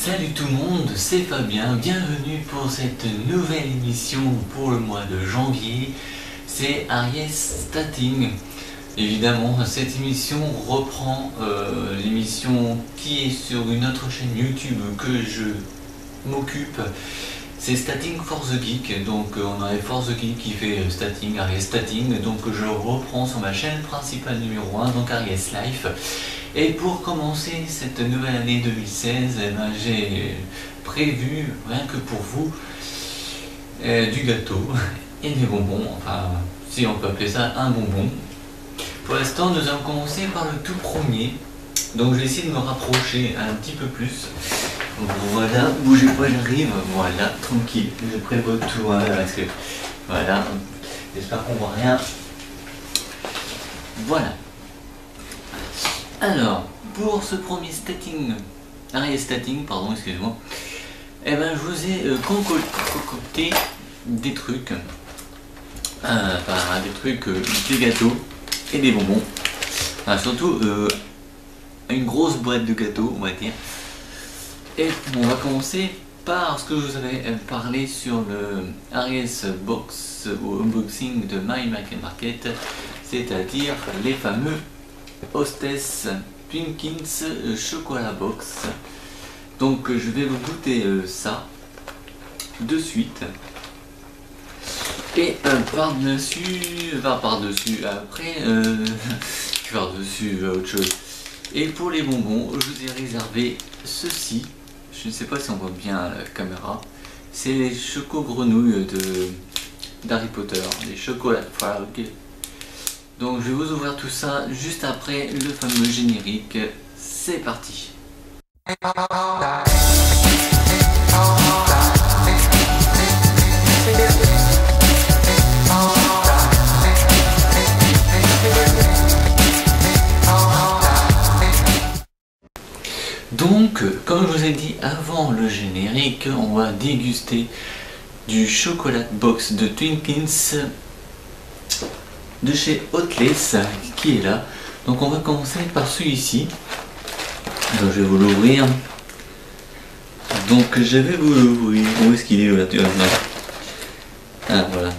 Salut tout le monde, c'est Fabien, bienvenue pour cette nouvelle émission pour le mois de janvier. C'est Aries Stating. Évidemment, cette émission reprend l'émission qui est sur une autre chaîne YouTube que je m'occupe. C'est Stating for the Geek, donc on avait For the Geek qui fait Stating, Aries Stating, donc je reprends sur ma chaîne principale numéro 1, donc Aries Life. Et pour commencer cette nouvelle année 2016, j'ai prévu, rien que pour vous, du gâteau et des bonbons, enfin si on peut appeler ça un bonbon. Pour l'instant nous allons commencer par le tout premier, donc je vais essayer de me rapprocher un petit peu plus. Voilà, bougez pas, j'arrive, voilà, tranquille, je prévois tout, hein, parce que voilà, j'espère qu'on voit rien. Voilà. Alors, pour ce premier Aries Stating, pardon, excusez-moi, eh ben, je vous ai concocté des trucs, des gâteaux et des bonbons, enfin, surtout une grosse boîte de gâteaux, on va dire. Et on va commencer par ce que je vous avais parlé sur le Aries Box ou unboxing de My Market, c'est-à-dire les fameux Hostess Twinkins Chocolat Box. Donc je vais vous goûter ça de suite. Et par-dessus autre chose. Et pour les bonbons, je vous ai réservé ceci. Je ne sais pas si on voit bien à la caméra. C'est les choco grenouilles d'Harry Potter, les chocolats frog. Donc je vais vous ouvrir tout ça juste après le fameux générique. C'est parti. Donc, comme je vous ai dit avant le générique, on va déguster du chocolat box de Twinkins de chez Hostess qui est là. Donc on va commencer par celui-ci. Donc je vais vous l'ouvrir. Donc je vais vous l'ouvrir. Où est-ce qu'il est l'ouverture? Ah voilà.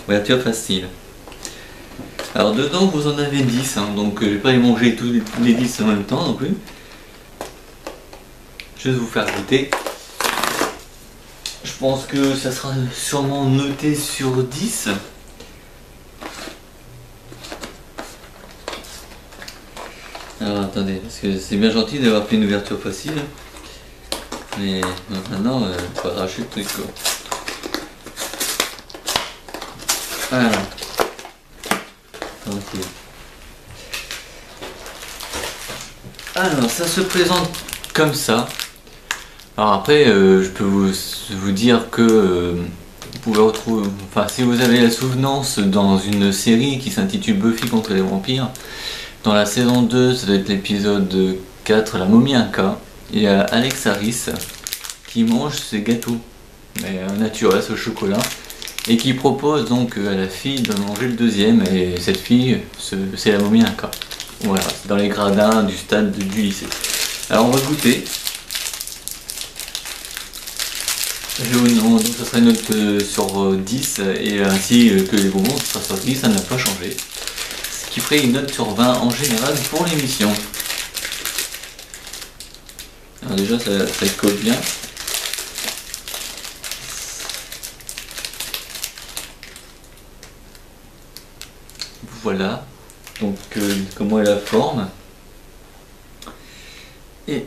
Ouverture facile. Alors dedans vous en avez 10, hein, donc je vais pas les manger tous les 10 en même temps non plus. Je vais vous faire goûter. Je pense que ça sera sûrement noté sur 10. Alors attendez, parce que c'est bien gentil d'avoir fait une ouverture facile. Mais maintenant, il faut arracher le truc quoi. Voilà. Tranquille. Alors ça se présente comme ça. Alors après, je peux vous dire que vous pouvez retrouver, enfin si vous avez la souvenance dans une série qui s'intitule Buffy contre les vampires, dans la saison 2, ça doit être l'épisode 4, la momie Inca, il y a Alex Harris qui mange ses gâteaux naturels au chocolat et qui propose donc à la fille de manger le deuxième, et cette fille c'est la momie Inca. Voilà, c'est dans les gradins du stade du lycée. Alors on va goûter. Donc ça sera une note sur 10 et ainsi que les bonbons, ça sera sur 10, ça n'a pas changé. Ce qui ferait une note sur 20 en général pour l'émission. Alors déjà ça colle bien. Voilà, donc comment est la forme. Et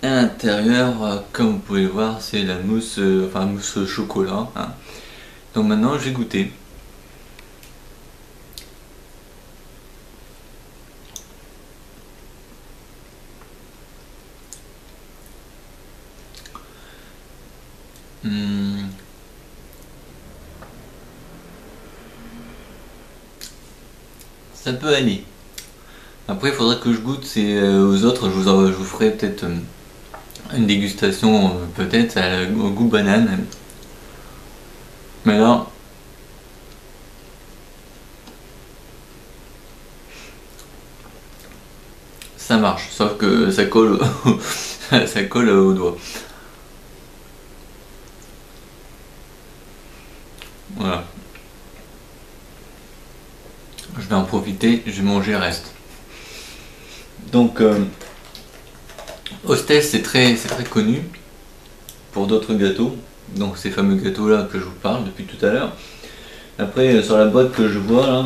à l'intérieur, comme vous pouvez le voir, c'est la mousse, mousse au chocolat. Hein. Donc maintenant je vais goûter. Ça peut aller. Après il faudrait que je goûte aux autres, je vous ferai peut-être une dégustation peut-être au goût banane. Mais là, ça marche, sauf que ça colle, ça colle au doigt. Voilà. Je vais en profiter, je vais manger le reste. Donc, Hostess, c'est très connu pour d'autres gâteaux. Donc, ces fameux gâteaux-là que je vous parle depuis tout à l'heure. Après, sur la boîte que je vois là,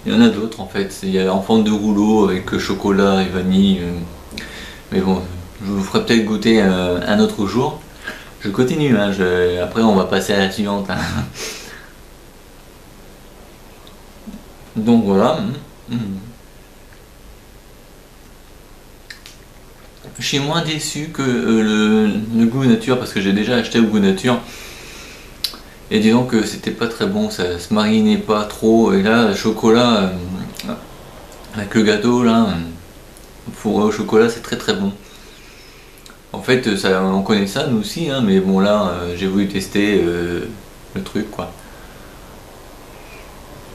il y en a d'autres en fait. Il y a en forme de rouleau avec chocolat et vanille. Mais bon, je vous ferai peut-être goûter un autre jour. Je continue, hein, après on va passer à la suivante. Hein. Donc voilà. Je suis moins déçu que le goût nature parce que j'ai déjà acheté au goût nature. Et disons que c'était pas très bon, ça se marinait pas trop. Et là, le chocolat, avec le gâteau là, fourré au chocolat, c'est très bon. En fait, ça, on connaît ça nous aussi, hein, mais bon là, j'ai voulu tester le truc quoi.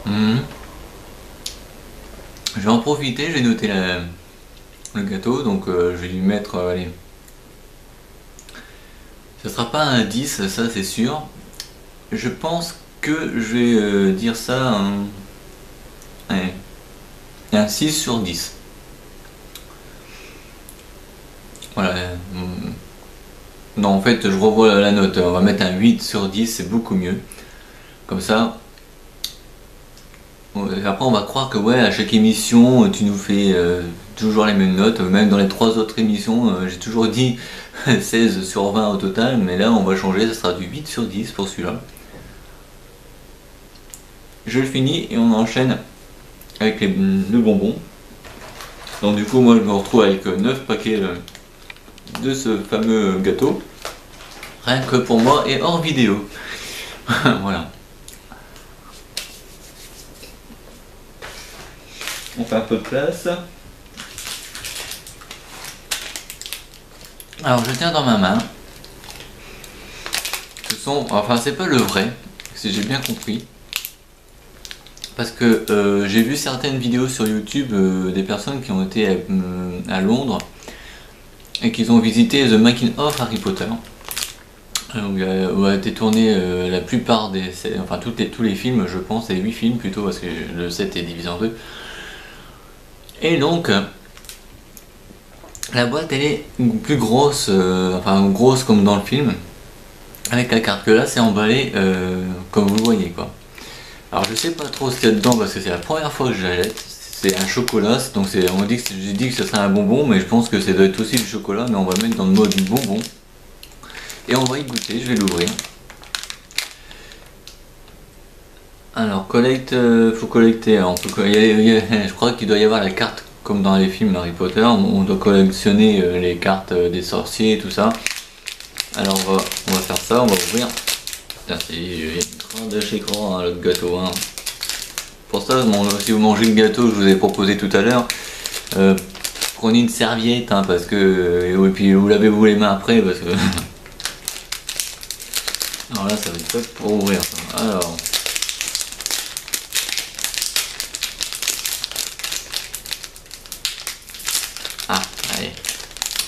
Je vais en profiter, je vais noter le gâteau, donc je vais lui mettre, allez, ça sera pas un 10, ça c'est sûr. Je pense que je vais dire ça un 6 sur 10. Voilà. Non, en fait, je revois la note. On va mettre un 8 sur 10, c'est beaucoup mieux. Comme ça. Après, on va croire que ouais, à chaque émission, tu nous fais toujours les mêmes notes. Même dans les 3 autres émissions, j'ai toujours dit 16 sur 20 au total. Mais là, on va changer, ça sera du 8 sur 10 pour celui-là. Je le finis et on enchaîne avec le bonbon. Donc du coup, moi, je me retrouve avec 9 paquets de ce fameux gâteau. Rien que pour moi et hors vidéo. Voilà. On fait un peu de place. Alors je tiens dans ma main. Ce sont, enfin c'est pas le vrai, si j'ai bien compris. Parce que j'ai vu certaines vidéos sur YouTube des personnes qui ont été à Londres et qui ont visité The Making of Harry Potter. Où a été tourné la plupart des, enfin tous les films, je pense, et 8 films plutôt, parce que le 7 est divisé en 2. Et donc, la boîte elle est plus grosse, enfin grosse comme dans le film, avec la carte que là c'est emballé comme vous le voyez quoi. Alors je sais pas trop ce qu'il y a dedans parce que c'est la première fois que je la jette. C'est un chocolat, donc on dit que j'ai dit que ce serait un bonbon, mais je pense que ça doit être aussi du chocolat, mais on va mettre dans le mode du bonbon. Et on va y goûter, je vais l'ouvrir. Alors collecte, faut collecter. Alors, je crois qu'il doit y avoir la carte comme dans les films Harry Potter. On doit collectionner les cartes des sorciers et tout ça. Alors on va faire ça, on va ouvrir. C'est une grande chez grand le gâteau. Hein. Pour ça, si vous mangez le gâteau que je vous ai proposé tout à l'heure, prenez une serviette hein, parce que et puis vous lavez-vous les mains après parce que. Alors là, ça va être top pour ouvrir ça. Alors. Ah, allez.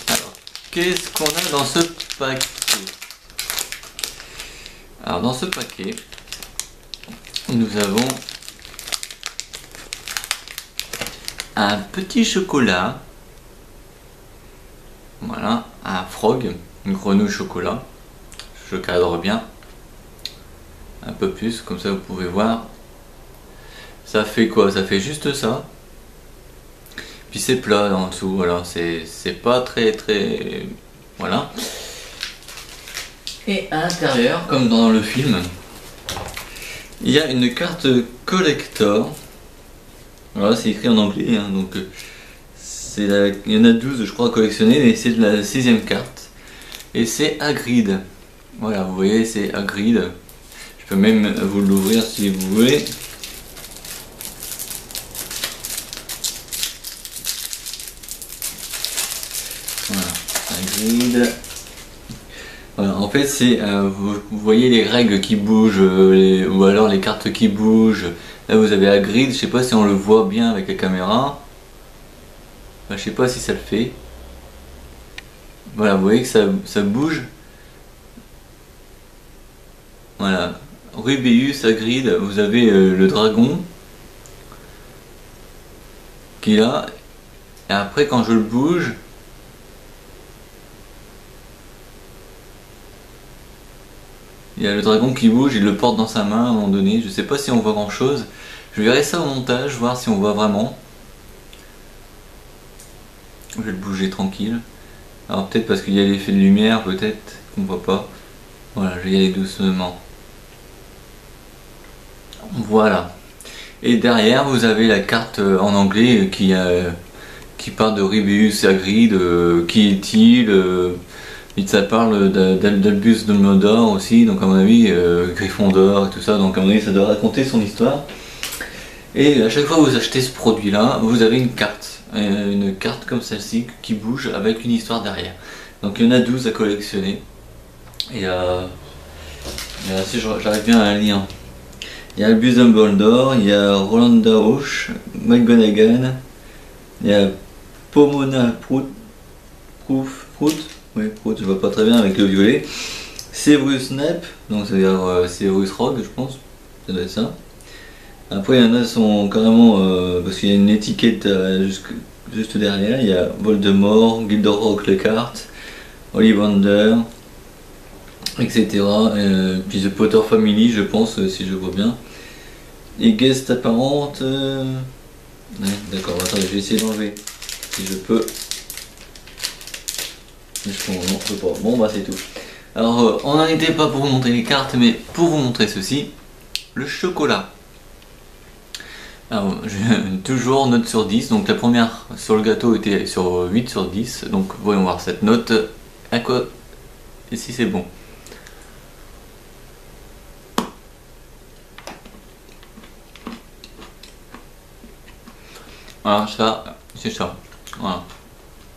Alors, qu'est-ce qu'on a dans ce paquet? Alors, dans ce paquet, nous avons un petit chocolat. Voilà, un frog, une grenouille chocolat. Je cadre bien. Un peu plus, comme ça vous pouvez voir. Ça fait quoi? Ça fait juste ça. Puis c'est plat en dessous, voilà, c'est pas très. Voilà. Et à l'intérieur, comme dans le film, il y a une carte collector. Voilà, c'est écrit en anglais, hein, donc il y en a 12 je crois à collectionner, mais c'est de la 6ème carte. Et c'est Hagrid. Voilà, vous voyez, c'est Hagrid. Je peux même vous l'ouvrir si vous voulez. Voilà, Hagrid. Voilà, en fait, c'est vous voyez les règles qui bougent, ou alors les cartes qui bougent, Là vous avez Hagrid, je sais pas si on le voit bien avec la caméra. Enfin, je sais pas si ça le fait. Voilà, vous voyez que ça bouge. Voilà. Rubeus, Hagrid, vous avez le dragon qui est là. Et après quand je le bouge, il y a le dragon qui bouge, il le porte dans sa main à un moment donné. Je sais pas si on voit grand chose. Je verrai ça au montage, voir si on voit vraiment. Je vais le bouger tranquille. Alors peut-être parce qu'il y a l'effet de lumière, peut-être qu'on voit pas. Voilà, je vais y aller doucement. Voilà. Et derrière, vous avez la carte en anglais qui parle de Rubeus Hagrid, qui est-il, et ça parle d'Albus Dumbledore aussi, donc à mon avis, Gryffondor et tout ça, donc à mon avis ça doit raconter son histoire. Et à chaque fois que vous achetez ce produit là, vous avez une carte comme celle-ci qui bouge avec une histoire derrière. Donc il y en a 12 à collectionner. Et si j'arrive bien à la lire. Il y a Albus Dumbledore, il y a Rolanda Hoche, McGonagall, il y a Pomona Prout, oui, Prout, je vois pas très bien avec le violet. Severus Snape, donc ça veut dire Severus Rogue, je pense, ça doit être ça. Après, il y en a sont carrément, parce qu'il y a une étiquette juste derrière, il y a Voldemort, Gilderoy Lockhart, Ollivander, etc. Puis The Potter Family, je pense, si je vois bien. Et guest apparente. Ouais, d'accord, attendez, je vais essayer d'enlever si je peux. Non, je peux pas. Bon, bah, c'est tout. Alors, on n'en était pas pour vous montrer les cartes, mais pour vous montrer ceci, le chocolat. Alors, toujours note sur 10, donc la première sur le gâteau était sur 8 sur 10, donc voyons voir cette note, à quoi, et si c'est bon. Voilà, ça, c'est ça, voilà.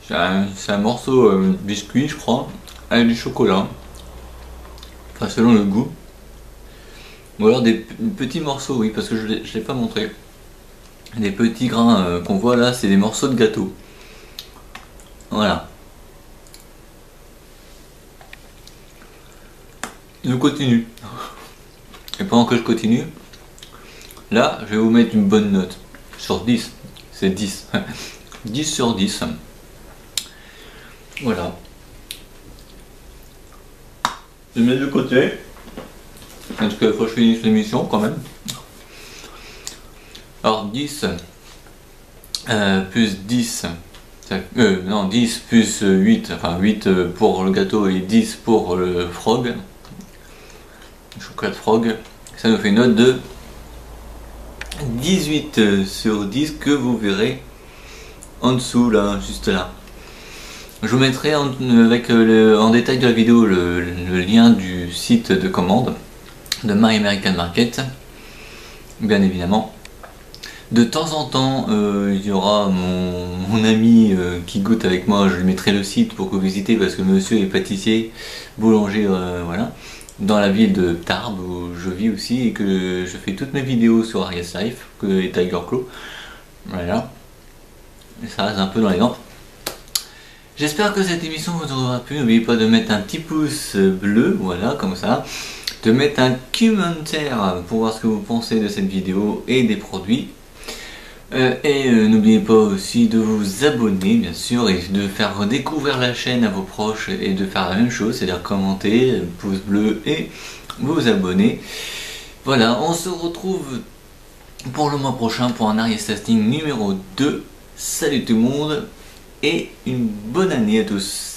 C'est un morceau de biscuit, je crois, avec du chocolat, enfin selon le goût, ou alors des petits morceaux, oui, parce que je l'ai pas montré. Les petits grains qu'on voit là, c'est des morceaux de gâteau. Voilà. Je continue. Et pendant que je continue, là, je vais vous mettre une bonne note. Sur 10. C'est 10. 10 sur 10. Voilà. Je mets de côté. Parce qu'il faut que je finisse l'émission quand même. Alors 10 plus 10, non 10 plus 8, enfin 8 pour le gâteau et 10 pour le frog, le chocolat de frog, ça nous fait une note de 18 sur 10 que vous verrez en dessous là, juste là. Je vous mettrai en détail de la vidéo le lien du site de commande de My American Market, bien évidemment. De temps en temps, il y aura mon ami qui goûte avec moi, je lui mettrai le site pour que vous visitez parce que monsieur est pâtissier, boulanger, voilà, dans la ville de Tarbes où je vis aussi et que je fais toutes mes vidéos sur Arias Life et Tiger Claw. Voilà, et ça reste un peu dans les gants. J'espère que cette émission vous aura plu, n'oubliez pas de mettre un petit pouce bleu, voilà, comme ça, de mettre un commentaire pour voir ce que vous pensez de cette vidéo et des produits. N'oubliez pas aussi de vous abonner bien sûr et de faire découvrir la chaîne à vos proches et de faire la même chose, c'est-à-dire commenter, pouce bleu et vous abonner. Voilà, on se retrouve pour le mois prochain pour un Arias Tasting numéro 2. Salut tout le monde et une bonne année à tous.